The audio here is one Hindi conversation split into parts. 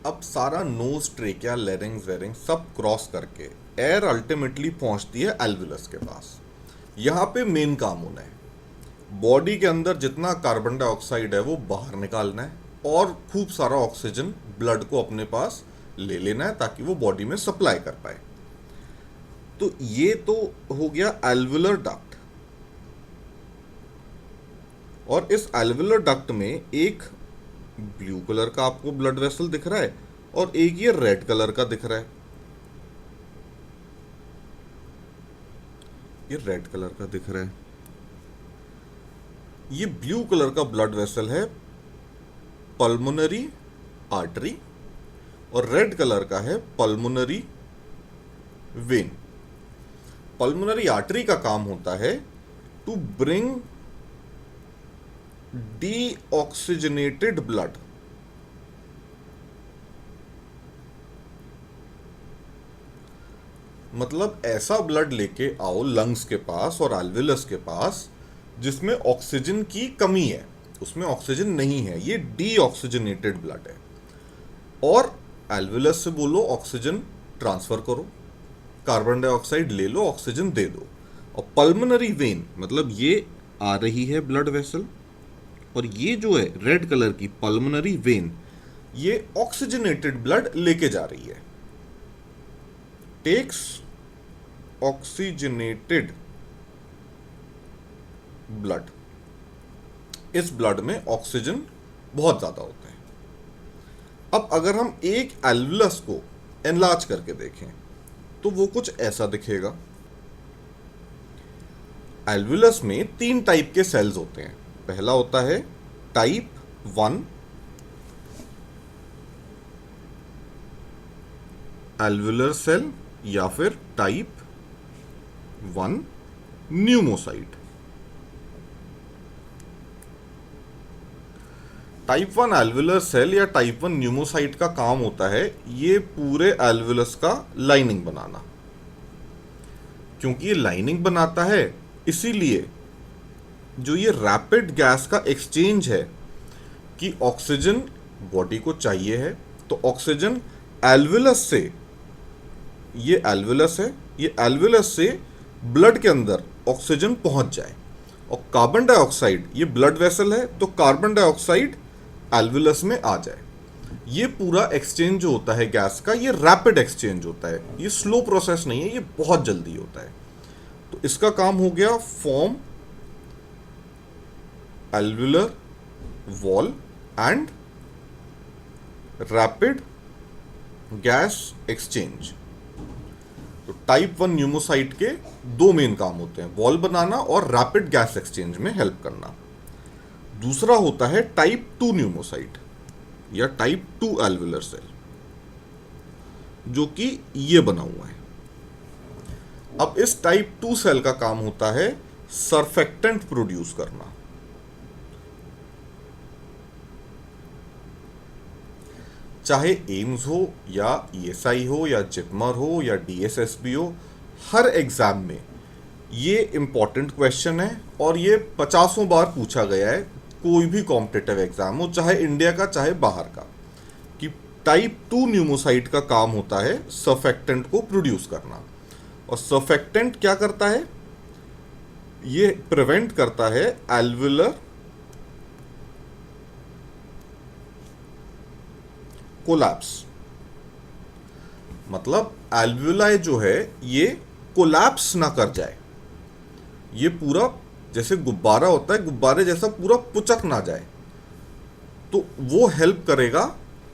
अब सारा नोज, ट्रेकिया, लेरिंग्स वेरिंग सब क्रॉस करके एयर अल्टीमेटली पहुंचती है एल्वुलस के पास। यहाँ पे मेन काम होना है, बॉडी के अंदर जितना कार्बन डाइऑक्साइड है वो बाहर निकालना है और खूब सारा ऑक्सीजन ब्लड को अपने पास ले लेना है ताकि वो बॉडी में सप्लाई कर पाए। तो ये तो हो गया एल्वुलर डक्ट। और इस एल्वुलर डक्ट में एक ब्लू कलर का आपको ब्लड वेसल दिख रहा है और एक ये रेड कलर का दिख रहा है। ये रेड कलर का दिख रहा है। ये ब्लू कलर का ब्लड वेसल है पल्मोनरी आर्टरी और रेड कलर का है पल्मोनरी वेन। पल्मोनरी आर्टरी का काम होता है टू ब्रिंग डीऑक्सीजनेटेड ब्लड, मतलब ऐसा ब्लड लेके आओ लंग्स के पास और एल्वुलस के पास जिसमें ऑक्सीजन की कमी है, उसमें ऑक्सीजन नहीं है, ये डीऑक्सीजनेटेड ब्लड है। और एल्वुलस से बोलो ऑक्सीजन ट्रांसफर करो, कार्बन डाइऑक्साइड ले लो, ऑक्सीजन दे दो। और पल्मोनरी वेन मतलब ये आ रही है ब्लड वेसल और ये जो है रेड कलर की पल्मोनरी वेन ये ऑक्सीजनेटेड ब्लड लेके जा रही है, टेक्स ऑक्सीजनेटेड ब्लड। इस ब्लड में ऑक्सीजन बहुत ज्यादा होता है। अब अगर हम एक एल्वुलस को एनलार्ज करके देखें तो वो कुछ ऐसा दिखेगा। एल्वुलस में 3 टाइप के सेल्स होते हैं। पहला होता है टाइप 1 एल्वुलर सेल या फिर type 1 pneumocyte. Type 1 alveolar cell या टाइप 1 न्यूमोसाइट का काम होता है ये पूरे एल्वुलस का लाइनिंग बनाना। क्योंकि ये लाइनिंग बनाता है इसीलिए जो ये रैपिड गैस का एक्सचेंज है कि ऑक्सीजन बॉडी को चाहिए है तो ऑक्सीजन एल्वुलस से, ये एल्वुलस है, ये एल्वुलस से ब्लड के अंदर ऑक्सीजन पहुंच जाए। और कार्बन डाइऑक्साइड, ये ब्लड वेसल है तो कार्बन डाइऑक्साइड एल्वुलस में आ जाए। ये पूरा एक्सचेंज जो होता है गैस का ये रैपिड एक्सचेंज होता है, ये स्लो प्रोसेस नहीं है, ये बहुत जल्दी होता है। तो इसका काम हो गया form alveolar wall and rapid gas exchange. तो टाइप 1 न्यूमोसाइट के 2 मेन काम होते हैं, वॉल बनाना और रैपिड गैस एक्सचेंज में हेल्प करना। दूसरा होता है टाइप 2 न्यूमोसाइट या टाइप 2 एल्वुलर सेल जो कि ये बना हुआ है। अब इस टाइप 2 सेल का काम होता है सरफेक्टेंट प्रोड्यूस करना। चाहे एम्स हो या ईएसआई हो या जिपमर हो या डीएसएसबी हो, हर एग्जाम में ये इंपॉर्टेंट क्वेश्चन है और ये 50 बार पूछा गया है, कोई भी कॉम्पिटिटिव एग्जाम हो, चाहे इंडिया का चाहे बाहर का, कि टाइप 2 न्यूमोसाइट का काम होता है सर्फेक्टेंट को प्रोड्यूस करना। और सर्फेक्टेंट क्या करता है? ये प्रिवेंट करता है एल्वुलर कोलैप्स, मतलब एल्वुलाई जो है ये कोलैप्स ना कर जाए, ये पूरा जैसे गुब्बारा होता है, गुब्बारे जैसा पूरा पुचक ना जाए, तो वो हेल्प करेगा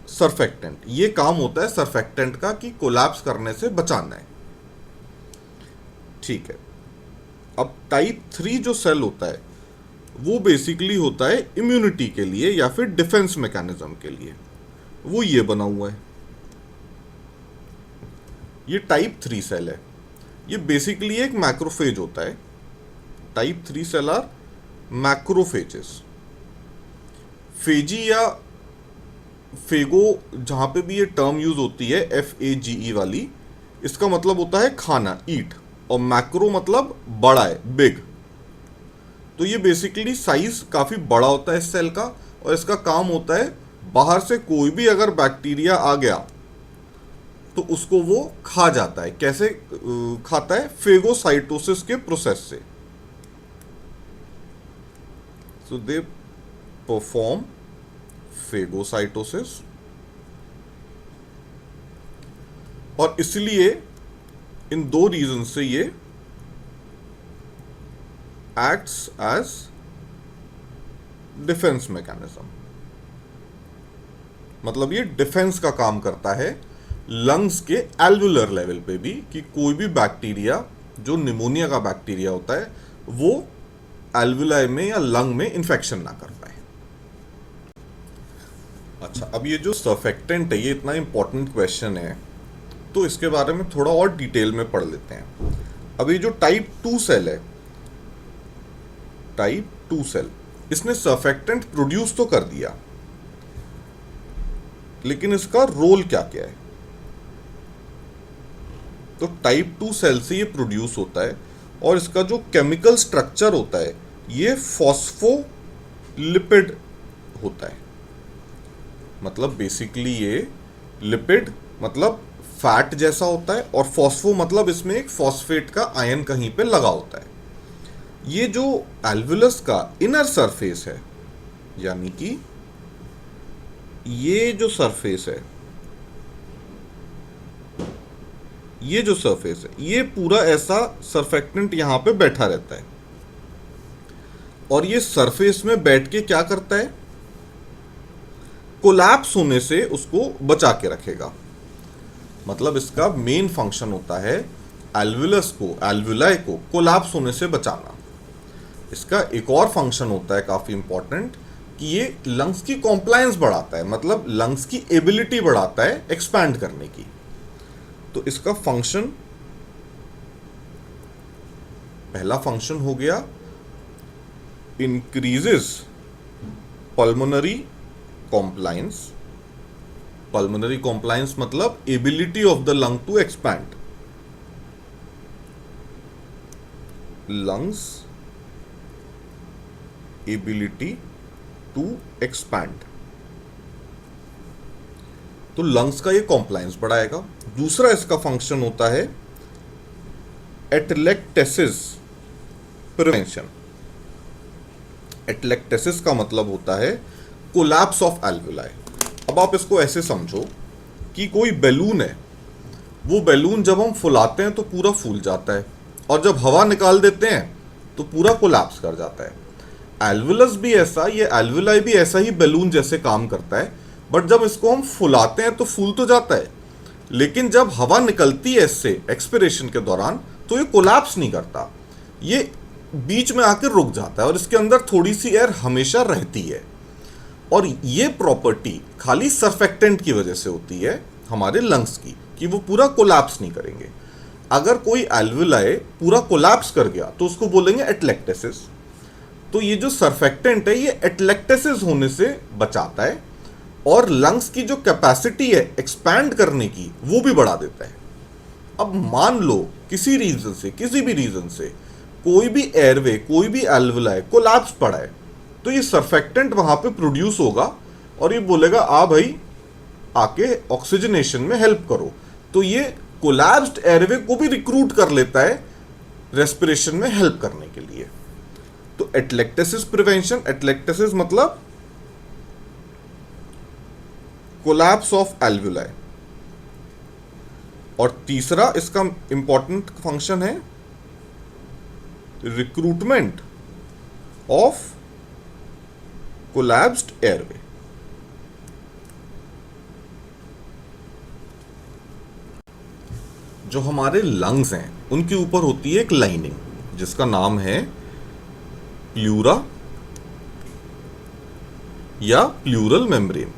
सर्फेक्टेंट। ये काम होता है सर्फेक्टेंट का कि कोलैप्स करने से बचाना है। ठीक है। अब टाइप 3 जो सेल होता है वो बेसिकली होता है इम्यूनिटी के लिए या फिर डिफेंस मैकेनिज्म के लिए, वो ये बना हुआ है। ये टाइप 3 सेल है, ये बेसिकली एक मैक्रोफेज होता है। Type 3 cell are macrophages. फेजी या फेगो जहां पे भी ये टर्म यूज होती है FAGE वाली, इसका मतलब होता है खाना, ईट, और मैक्रो मतलब बड़ा है, बिग। तो ये बेसिकली साइज काफी बड़ा होता है इस सेल का और इसका काम होता है बाहर से कोई भी अगर बैक्टीरिया आ गया तो उसको वो खा जाता है। कैसे खाता है? फेगोसाइटोसिस के प्रोसेस से। सो दे परफॉर्म फेगोसाइटोसिस, और इसलिए इन दो रीजन से ये एक्ट्स एज डिफेंस मैकेनिज्म। मतलब ये डिफेंस का काम करता है लंग्स के एल्वुलर लेवल पे भी, कि कोई भी बैक्टीरिया जो निमोनिया का बैक्टीरिया होता है वो एल्वुलाई में या लंग में इंफेक्शन ना कर पाए। अच्छा, अब ये जो सर्फेक्टेंट है ये इतना इंपॉर्टेंट क्वेश्चन है तो इसके बारे में थोड़ा और डिटेल में पढ़ लेते हैं। अब ये जो टाइप 2 सेल है, टाइप 2 सेल, इसने सर्फेक्टेंट प्रोड्यूस तो कर दिया, लेकिन इसका रोल क्या क्या है? तो टाइप 2 सेल से ये प्रोड्यूस होता है और इसका जो केमिकल स्ट्रक्चर होता है ये फॉस्फोलिपिड होता है। मतलब बेसिकली ये लिपिड मतलब फैट जैसा होता है, और फॉस्फो मतलब इसमें एक फॉस्फेट का आयन कहीं पे लगा होता है। ये जो एल्वुलस का इनर सरफेस है, यानी कि ये जो सरफेस है, ये जो सरफेस है, ये पूरा ऐसा सर्फेक्टेंट यहां पे बैठा रहता है, और ये सरफेस में बैठ के क्या करता है? कोलैप्स होने से उसको बचा के रखेगा। मतलब इसका मेन फंक्शन होता है एल्वुलस को, एल्वुलाई को कोलैप्स होने से बचाना। इसका एक और फंक्शन होता है काफी इंपॉर्टेंट, कि ये लंग्स की कॉम्प्लायंस बढ़ाता है, मतलब लंग्स की एबिलिटी बढ़ाता है एक्सपैंड करने की। तो इसका फंक्शन, पहला फंक्शन हो गया increases pulmonary compliance. Pulmonary compliance मतलब ability of the lung to expand. Lungs ability to expand, तो लंग्स का ये कॉम्प्लायंस बढ़ाएगा। दूसरा इसका फंक्शन होता है एटलेक्टेसिस प्रिवेंशन। एटलेक्टेसिस का मतलब होता है कोलैप्स ऑफ एल्वुलाई। अब आप इसको ऐसे समझो कि कोई बैलून है, वो बैलून जब हम फुलाते हैं तो पूरा फूल जाता है, और जब हवा निकाल देते हैं तो पूरा कोलैप्स कर जाता है। एल्वुलस भी ऐसा, ये एल्वुलाई भी ऐसा ही बैलून जैसे काम करता है, बट जब इसको हम फुलाते हैं तो फूल तो जाता है, लेकिन जब हवा निकलती है इससे एक्सपिरेशन के दौरान तो ये कोलैप्स नहीं करता, ये बीच में आकर रुक जाता है, और इसके अंदर थोड़ी सी एयर हमेशा रहती है। और ये प्रॉपर्टी खाली सर्फेक्टेंट की वजह से होती है हमारे लंग्स की, कि वो पूरा कोलैप्स नहीं करेंगे। अगर कोई एल्वुलाई पूरा कोलैप्स कर गया तो उसको बोलेंगे एटलेक्टेसिस। तो ये जो सर्फेक्टेंट है ये एटलेक्टेसिस होने से बचाता है, और लंग्स की जो कैपेसिटी है एक्सपैंड करने की वो भी बढ़ा देता है। अब मान लो किसी रीजन से, किसी भी रीजन से कोई भी एयरवे, कोई भी एल्वुलाई कोलैप्स पड़ा है, तो ये सर्फेक्टेंट वहां पे प्रोड्यूस होगा और ये बोलेगा आ भाई आके ऑक्सीजनेशन में हेल्प करो। तो ये कोलैप्स्ड एयरवे को भी रिक्रूट कर लेता है रेस्पिरेशन में हेल्प करने के लिए। तो एटलेक्टेसिस प्रिवेंशन, एटलेक्टेसिस मतलब कोलैप्स ऑफ एल्वुलाई। और तीसरा इसका इंपॉर्टेंट फंक्शन है रिक्रूटमेंट ऑफ कोलैप्स्ड एयरवे। जो हमारे लंग्स हैं उनके ऊपर होती है एक लाइनिंग जिसका नाम है प्लूरा या प्लूरल मेम्ब्रेन।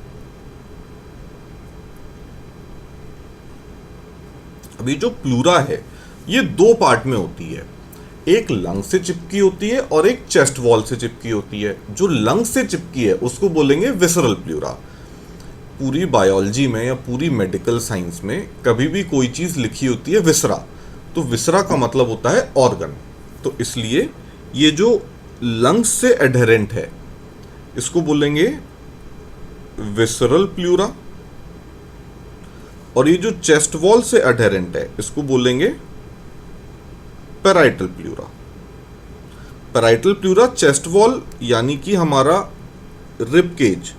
अभी जो प्लूरा है ये दो पार्ट में होती है, एक लंग से चिपकी होती है और एक चेस्ट वॉल से चिपकी होती है। जो लंग से चिपकी है उसको बोलेंगे विसरल प्लूरा। पूरी बायोलॉजी में या पूरी मेडिकल साइंस में कभी भी कोई चीज लिखी होती है विसरा, तो विसरा का मतलब होता है ऑर्गन। तो इसलिए ये जो लंग्स से एडहेरेंट है इसको बोलेंगे विसरल प्लूरा, और ये जो चेस्ट वॉल से अडहेरेंट है इसको बोलेंगे parietal pleura. Parietal pleura chest wall यानी कि हमारा रिब केज,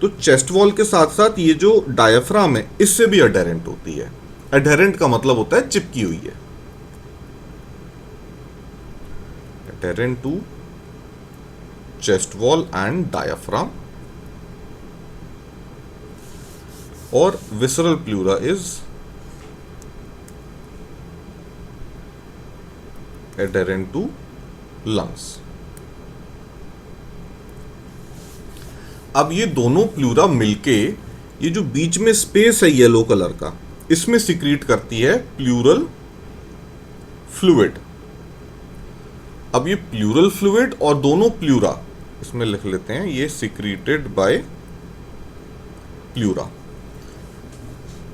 तो चेस्ट वॉल के साथ साथ ये जो डायफ्राम है इससे भी अडहेरेंट होती है। अडहेरेंट का मतलब होता है चिपकी हुई है, adherent to chest wall and diaphragm. और visceral pleura is adherent to lungs। अब ये दोनों प्लूरा मिलके ये जो बीच में स्पेस है येलो कलर का, इसमें सिक्रीट करती है प्लूरल फ्लूइड। अब ये प्लूरल फ्लूइड और दोनों प्लूरा इसमें लिख लेते हैं, ये सिक्रीटेड बाय प्लूरा।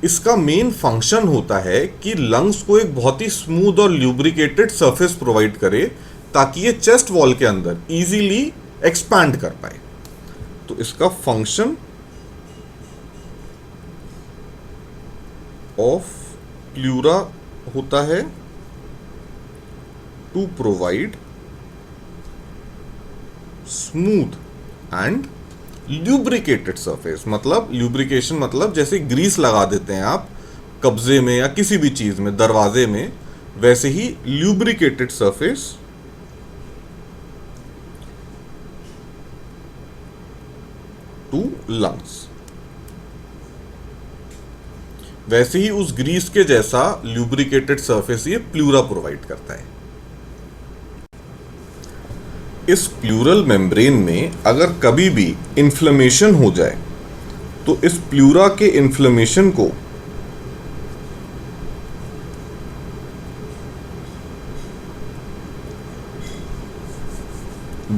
इसका मेन फंक्शन होता है कि लंग्स को एक बहुत ही स्मूथ और ल्यूब्रिकेटेड सरफेस प्रोवाइड करे ताकि ये चेस्ट वॉल के अंदर इजीली एक्सपैंड कर पाए। तो इसका फंक्शन ऑफ प्लूरा होता है to provide smooth and lubricated surface. मतलब ल्यूब्रिकेशन मतलब जैसे ग्रीस लगा देते हैं आप कब्जे में या किसी भी चीज में, दरवाजे में, वैसे ही ल्यूब्रिकेटेड सरफेस टू लंग्स। वैसे ही उस ग्रीस के जैसा ल्यूब्रिकेटेड सरफेस ये प्लूरा प्रोवाइड करता है। इस प्लूरल मेम्ब्रेन में अगर कभी भी इन्फ्लेमेशन हो जाए तो इस प्लूरा के इन्फ्लेमेशन को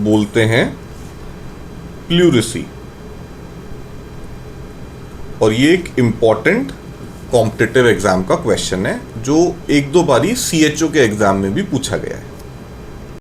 बोलते हैं प्लूरिसी। और ये एक इंपॉर्टेंट कॉम्पिटिटिव एग्जाम का क्वेश्चन है जो एक दो बारी CHO के एग्जाम में भी पूछा गया है।